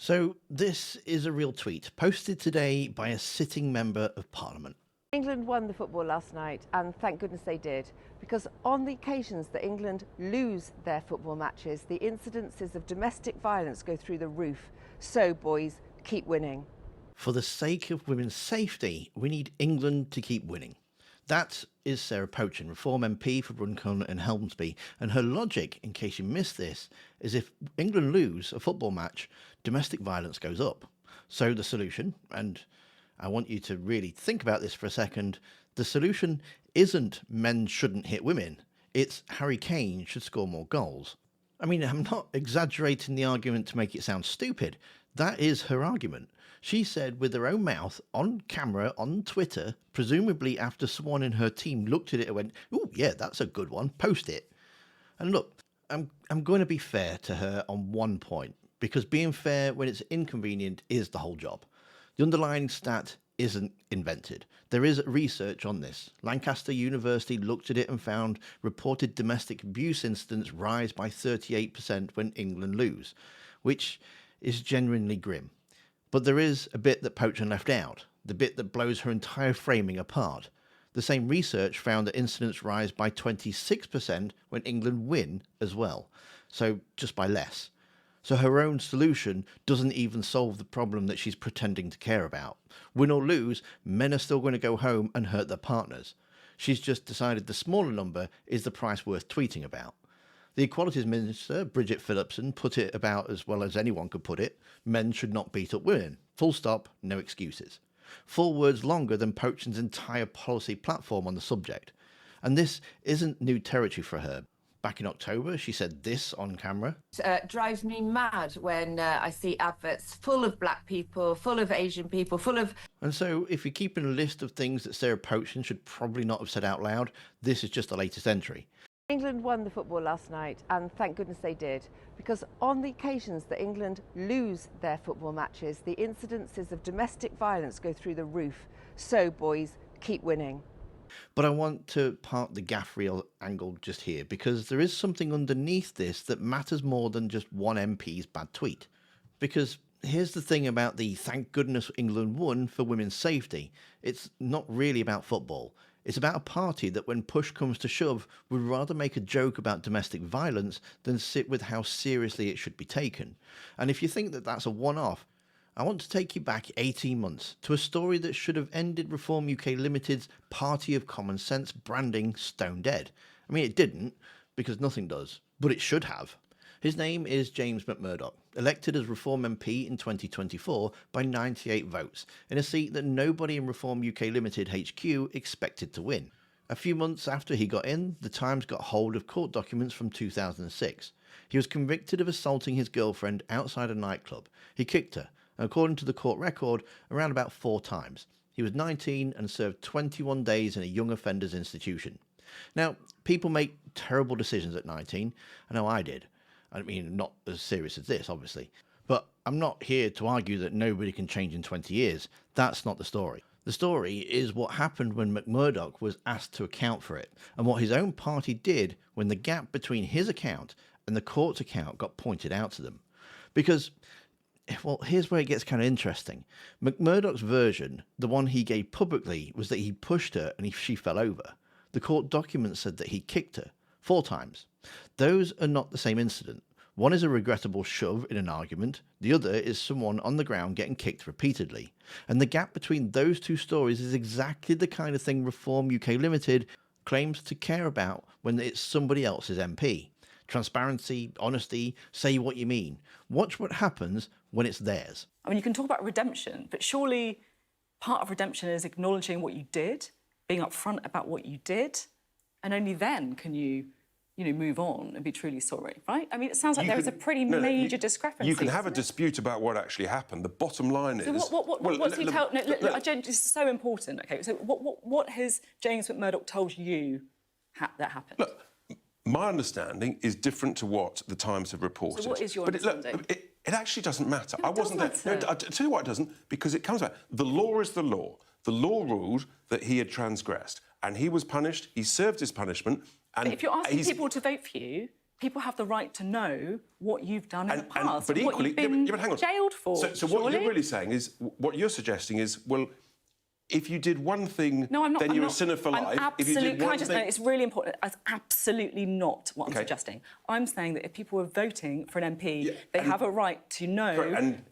So this is a real tweet posted today by a sitting member of Parliament. England won the football last night, and thank goodness they did, because on the occasions that England lose their football matches, the incidences of domestic violence go through the roof. So, boys, keep winning. For the sake of women's safety, we need England to keep winning. That is Sarah Pochen, Reform MP for Runcorn and Helmsby, and her logic, in case you missed this, is if England lose a football match, domestic violence goes up. So the solution, and I want you to really think about this for a second, the solution isn't men shouldn't hit women, it's Harry Kane should score more goals. I mean, I'm not exaggerating the argument to make it sound stupid. That is her argument. She said with her own mouth, on camera, on Twitter, presumably after someone in her team looked at it and went, "Oh, yeah, that's a good one, post it." And look, I'm going to be fair to her on one point, because being fair when it's inconvenient is the whole job. The underlying stat isn't invented. There is research on this. Lancaster University looked at it and found reported domestic abuse incidents rise by 38% when England lose, which is genuinely grim. But there is a bit that Pochen left out, the bit that blows her entire framing apart. The same research found that incidents rise by 26% when England win as well, so just by less. So her own solution doesn't even solve the problem that she's pretending to care about. Win or lose, men are still going to go home and hurt their partners. She's just decided the smaller number is the price worth tweeting about. The Equalities Minister, Bridget Phillipson, put it about as well as anyone could put it: men should not beat up women. Full stop, no excuses. 4 words longer than Pochen's entire policy platform on the subject. And this isn't new territory for her. Back in October, she said this on camera. It drives me mad when I see adverts full of black people, full of Asian people, full of... And so, if you're keeping a list of things that Sarah Pochen should probably not have said out loud, this is just the latest entry. England won the football last night, and thank goodness they did, because on the occasions that England lose their football matches, the incidences of domestic violence go through the roof. So, boys, keep winning. But I want to park the gaff reel angle just here, because there is something underneath this that matters more than just one MP's bad tweet. Because here's the thing about the thank goodness England won for women's safety. It's not really about football. It's about a party that, when push comes to shove, would rather make a joke about domestic violence than sit with how seriously it should be taken. And if you think that that's a one-off, I want to take you back 18 months to a story that should have ended Reform UK Limited's Party of Common Sense branding stone dead. I mean, it didn't, because nothing does, but it should have. His name is James McMurdoch, elected as Reform MP in 2024 by 98 votes, in a seat that nobody in Reform UK Limited HQ expected to win. A few months after he got in, the Times got hold of court documents from 2006. He was convicted of assaulting his girlfriend outside a nightclub. He kicked her, and according to the court record, around about 4 times. He was 19 and served 21 days in a young offenders institution. Now, people make terrible decisions at 19. I know I did. I mean, not as serious as this, obviously. But I'm not here to argue that nobody can change in 20 years. That's not the story. The story is what happened when McMurdoch was asked to account for it, and what his own party did when the gap between his account and the court's account got pointed out to them. Because, well, here's where it gets kind of interesting. McMurdoch's version, the one he gave publicly, was that he pushed her and she fell over. The court documents said that he kicked her 4 times. Those are not the same incident. One is a regrettable shove in an argument, the other is someone on the ground getting kicked repeatedly. And the gap between those 2 stories is exactly the kind of thing Reform UK Limited claims to care about when it's somebody else's MP. Transparency, honesty, say what you mean. Watch what happens when it's theirs. I mean, you can talk about redemption, but surely part of redemption is acknowledging what you did, being upfront about what you did, and only then can you move on and be truly sorry, right? I mean, it sounds like there is a pretty major discrepancy. You can have a dispute about what actually happened. The bottom line is... So what's he tell... No, look, this is so important, OK? So what has James McMurdoch told you that happened? Look, my understanding is different to what the Times have reported. So what is your understanding? It actually doesn't matter. No, it does matter. No, I'll tell you why it doesn't, because it comes back. The law is the law. The law ruled that he had transgressed, and he was punished. He served his punishment. And but if you're asking people to vote for you, people have the right to know what you've done in the past, but and what equally, you've been but hang on. jailed for. So what you're really saying is, what you're suggesting is, well, if you did one thing, no, I'm not, then I'm you're not, a sinner for life. If you did can I one just thing... know, it's really important. That's absolutely not what I'm suggesting. I'm saying that if people are voting for an MP, they have a right to know.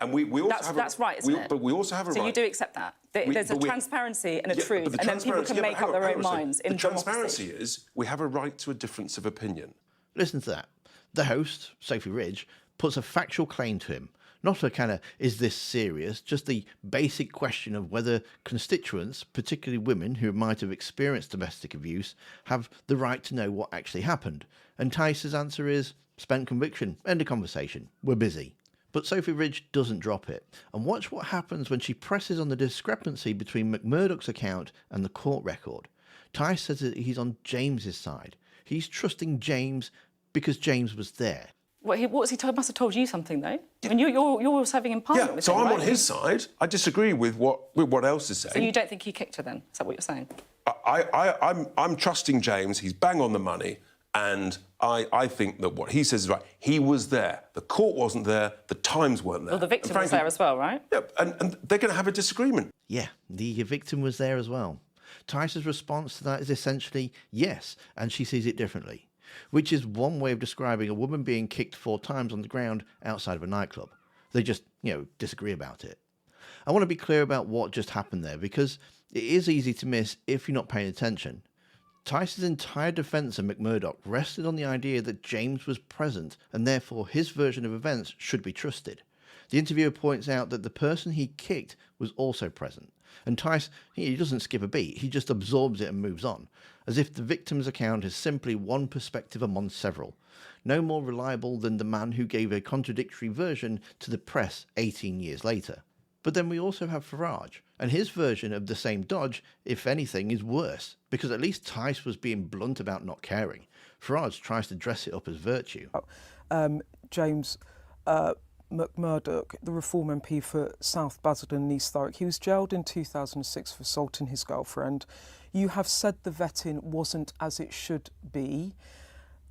And we also have that's right, isn't it? But we also have a right... So you do accept that? There's a transparency and a truth, and then people can make up their own minds in democracy. The transparency is we have a right to a difference of opinion. Listen to that. The host, Sophie Ridge, puts a factual claim to him. Not a kind of, is this serious? Just the basic question of whether constituents, particularly women who might have experienced domestic abuse, have the right to know what actually happened. And Tice's answer is, spent conviction, end of conversation, we're busy. But Sophie Ridge doesn't drop it. And watch what happens when she presses on the discrepancy between McMurdoch's account and the court record. Tice says that he's on James's side. He's trusting James because James was there. What was he must have told you something, though. I mean, you're serving in Parliament with him, I'm right? on his side. I disagree with what else is saying. So you don't think he kicked her, then? Is that what you're saying? I'm trusting James. He's bang on the money. And I think that what he says is right. He was there. The court wasn't there. The Times weren't there. Well, the victim was there as well, right? Yeah, and they're going to have a disagreement. Yeah, the victim was there as well. Tice's response to that is essentially yes, and she sees it differently, which is one way of describing a woman being kicked 4 times on the ground outside of a nightclub. They just, disagree about it. I want to be clear about what just happened there, because it is easy to miss if you're not paying attention. Tice's entire defence of McMurdoch rested on the idea that James was present, and therefore his version of events should be trusted. The interviewer points out that the person he kicked was also present, and Tice, he doesn't skip a beat, he just absorbs it and moves on, as if the victim's account is simply one perspective among several, no more reliable than the man who gave a contradictory version to the press 18 years later. But then we also have Farage, and his version of the same dodge, if anything, is worse, because at least Tice was being blunt about not caring. Farage tries to dress it up as virtue. James McMurdoch, the Reform MP for South Basildon and East Thurrock, he was jailed in 2006 for assaulting his girlfriend. You have said the vetting wasn't as it should be.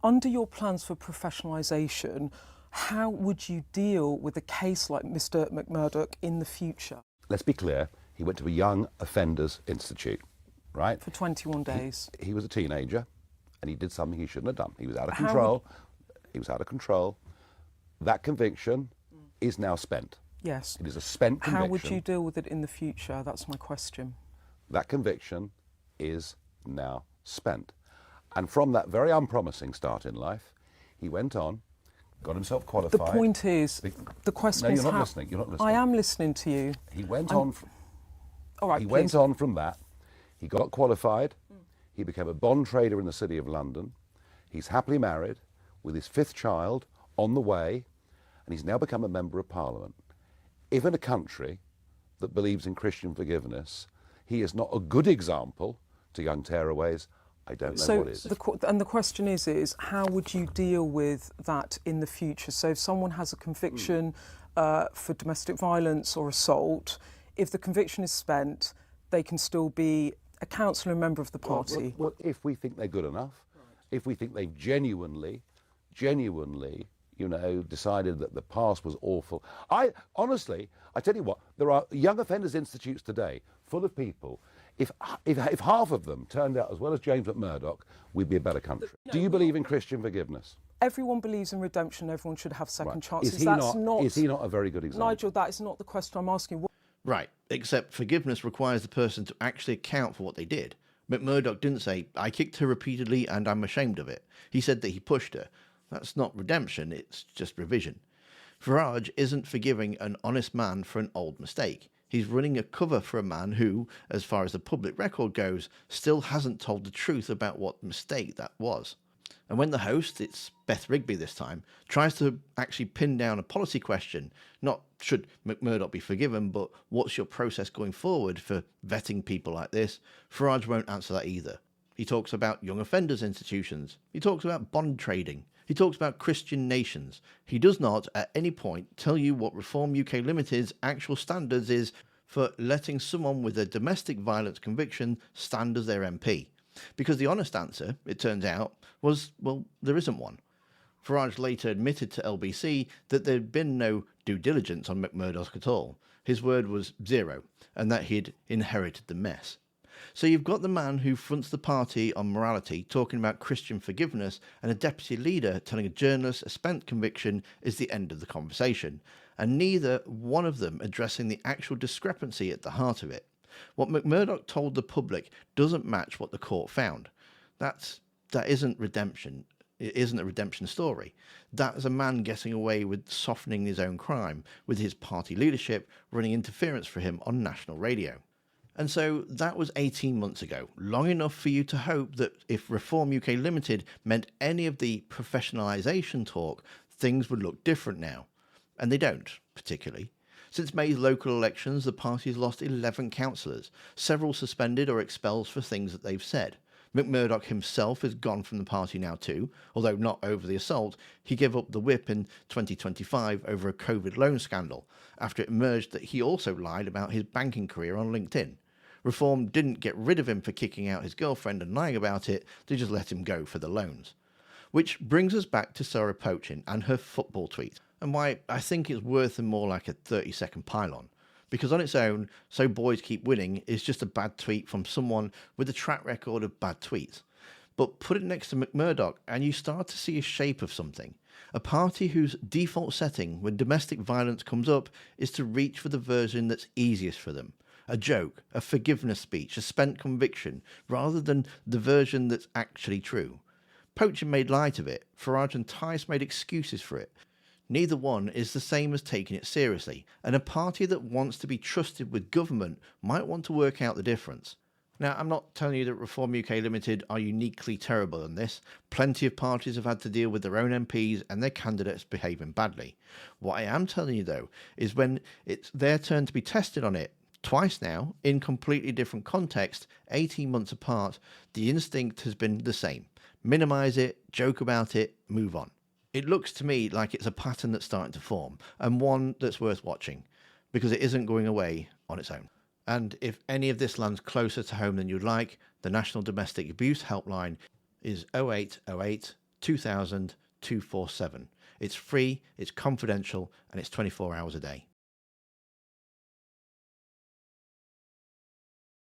Under your plans for professionalisation, how would you deal with a case like Mr McMurdoch in the future? Let's be clear, he went to a Young Offenders Institute, right? For 21 days. He was a teenager and he did something he shouldn't have done. He was out of control. He was out of control. That conviction is now spent. Yes. It is a spent conviction. How would you deal with it in the future? That's my question. That conviction is now spent. And from that very unpromising start in life, he went on, got himself qualified. The point is, the question is you're not listening. You're not listening. I am listening to you. He went on. All right, he please. went on from that. He got qualified. He became a bond trader in the City of London. He's happily married with his 5th child on the way, and he's now become a member of Parliament. If in a country that believes in Christian forgiveness, he is not a good example to young tearaways, I don't know what is. And the question is how would you deal with that in the future? So if someone has a conviction for domestic violence or assault, if the conviction is spent, they can still be a councillor and member of the party. Well, if we think they're good enough, if we think they've genuinely, decided that the past was awful. Honestly, I tell you what, there are young offenders institutes today full of people. If half of them turned out as well as James McMurdoch, we'd be a better country. Do you believe in Christian forgiveness? Everyone believes in redemption. Everyone should have second chances. Is he not a very good example? Nigel, that is not the question I'm asking. Right, except forgiveness requires the person to actually account for what they did. McMurdoch didn't say, I kicked her repeatedly and I'm ashamed of it. He said that he pushed her. That's not redemption, it's just revision. Farage isn't forgiving an honest man for an old mistake. He's running a cover for a man who, as far as the public record goes, still hasn't told the truth about what mistake that was. And when the host, it's Beth Rigby this time, tries to actually pin down a policy question, not should McMurdoch be forgiven, but what's your process going forward for vetting people like this, Farage won't answer that either. He talks about young offenders institutions. He talks about bond trading. He talks about Christian nations. He does not, at any point, tell you what Reform UK Limited's actual standards is for letting someone with a domestic violence conviction stand as their MP. Because the honest answer, it turns out, was, well, there isn't one. Farage later admitted to LBC that there had been no due diligence on McMurdoch at all. His word was zero, and that he'd inherited the mess. So you've got the man who fronts the party on morality talking about Christian forgiveness, and a deputy leader telling a journalist a spent conviction is the end of the conversation, and neither one of them addressing the actual discrepancy at the heart of it. What McMurdoch told the public doesn't match what the court found. That isn't redemption. It isn't a redemption story. That is a man getting away with softening his own crime, with his party leadership running interference for him on national radio. And so that was 18 months ago, long enough for you to hope that if Reform UK Limited meant any of the professionalisation talk, things would look different now. And they don't, particularly. Since May's local elections, the party has lost 11 councillors, several suspended or expelled for things that they've said. McMurdoch himself is gone from the party now too, although not over the assault. He gave up the whip in 2025 over a COVID loan scandal, after it emerged that he also lied about his banking career on LinkedIn. Reform didn't get rid of him for kicking out his girlfriend and lying about it, they just let him go for the loans. Which brings us back to Sarah Pochin and her football tweet, and why I think it's worth more like a 30-second pylon. Because on its own, "So boys keep winning" is just a bad tweet from someone with a track record of bad tweets. But put it next to McMurdoch and you start to see a shape of something. A party whose default setting when domestic violence comes up is to reach for the version that's easiest for them. A joke, a forgiveness speech, a spent conviction, rather than the version that's actually true. Pochin made light of it, Farage and Tice made excuses for it. Neither one is the same as taking it seriously, and a party that wants to be trusted with government might want to work out the difference. Now, I'm not telling you that Reform UK Limited are uniquely terrible in this. Plenty of parties have had to deal with their own MPs and their candidates behaving badly. What I am telling you, though, is when it's their turn to be tested on it, twice now, in completely different context, 18 months apart, the instinct has been the same. Minimise it, joke about it, move on. It looks to me like it's a pattern that's starting to form, and one that's worth watching, because it isn't going away on its own. And if any of this lands closer to home than you'd like, the National Domestic Abuse Helpline is 0808 2000 247. It's free, it's confidential, and it's 24 hours a day.